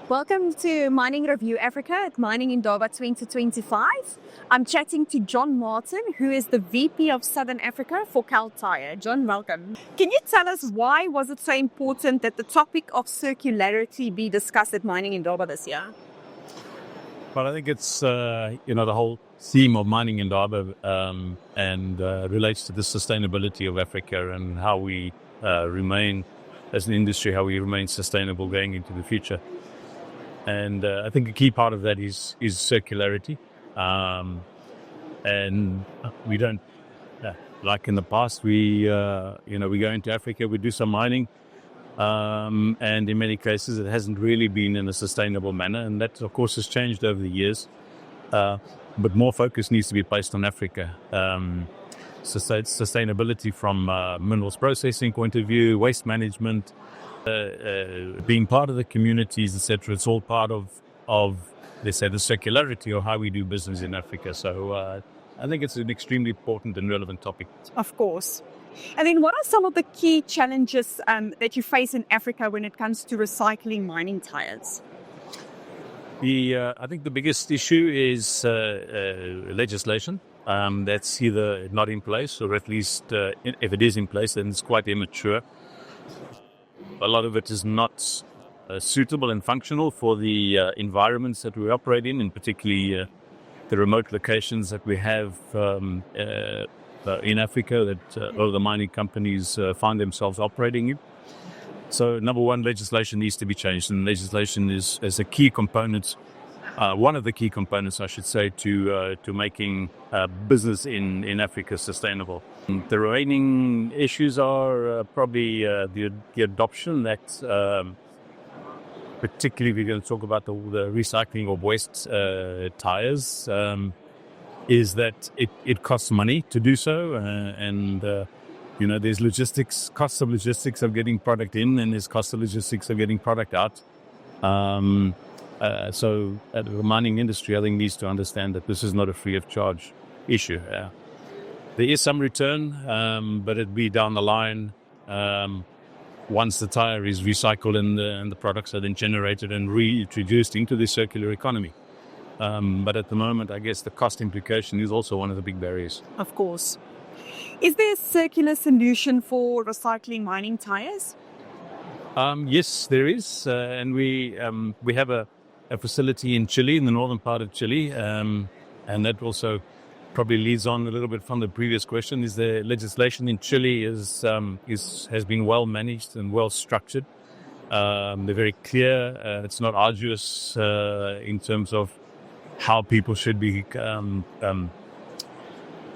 Welcome to Mining Review Africa at Mining Indaba 2025. I'm chatting to John Martin, who is the VP of Southern Africa for Kal Tire. John, welcome. Can you tell us why was it so important that the topic of circularity be discussed at Mining Indaba this year? Well, I think it's, the whole theme of Mining Indaba and relates to the sustainability of Africa and how we remain, as an industry, how we remain sustainable going into the future. And I think a key part of that is circularity. And we don't, like in the past, we go into Africa, we do some mining, and in many cases it hasn't really been in a sustainable manner. And that, of course, has changed over the years. But more focus needs to be placed on Africa. Sustainability from minerals processing point of view, waste management, being part of the communities, etc. It's all part of, let's say, the circularity of how we do business in Africa. So I think it's an extremely important and relevant topic. Of course. And then what are some of the key challenges that you face in Africa when it comes to recycling mining tires? I think the biggest issue is legislation. That's either not in place, or at least if it is in place, then it's quite immature. A lot of it is not suitable and functional for the environments that we operate in particularly the remote locations that we have in Africa that all the mining companies find themselves operating in. So, number one, legislation needs to be changed, and legislation is a key component, one of the key components, I should say, to making business in Africa sustainable. The remaining issues are probably the adoption that, particularly if we're going to talk about the recycling of waste tires, is that it costs money to do so, and there's costs of logistics of getting product in, and there's cost of logistics of getting product out. So the mining industry, I think, needs to understand that this is not a free of charge issue. There is some return, but it'd be down the line once the tire is recycled and the products are then generated and reintroduced into the circular economy. But at the moment, I guess the cost implication is also one of the big barriers. Of course. Is there a circular solution for recycling mining tires? Yes, there is. And we have a facility in Chile, in the northern part of Chile. And that also probably leads on a little bit from the previous question. Is the legislation in Chile has been well managed and well structured. They're very clear. It's not arduous in terms of how people should be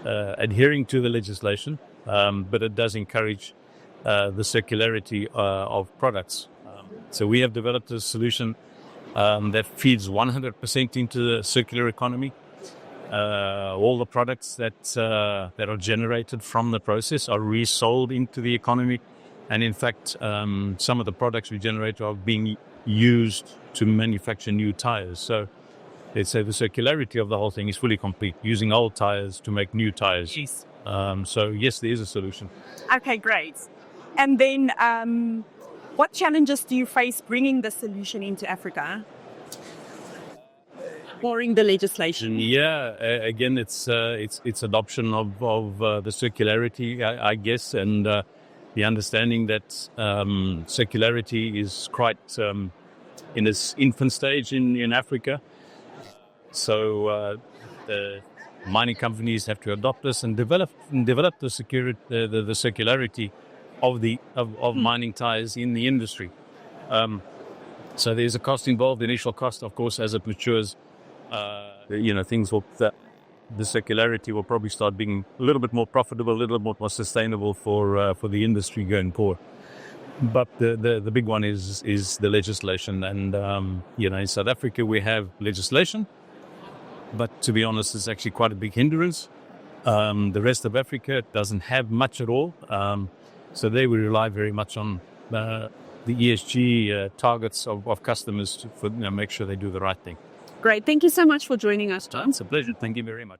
adhering to the legislation, but it does encourage the circularity of products. So we have developed a solution that feeds 100% into the circular economy. All the products that are generated from the process are resold into the economy, and in fact, some of the products we generate are being used to manufacture new tires. So let's say the circularity of the whole thing is fully complete, using old tires to make new tires. Yes. So yes, there is a solution. Okay, great. And then what challenges do you face bringing the solution into Africa? Barring the legislation. Yeah, again, it's adoption of the circularity, I guess, and the understanding that circularity is quite in its infant stage in Africa. So the mining companies have to adopt this and develop the circularity of mining tires in the industry. So there's a cost involved, the initial cost, of course, as it matures. Things will, the circularity will probably start being a little bit more profitable, a little bit more sustainable for the industry going forward. But the big one is the legislation, and in South Africa we have legislation, but to be honest, it's actually quite a big hindrance. The rest of Africa doesn't have much at all, so they will rely very much on the ESG targets of customers to make sure they do the right thing. Great. Thank you so much for joining us, John. It's a pleasure. Thank you very much.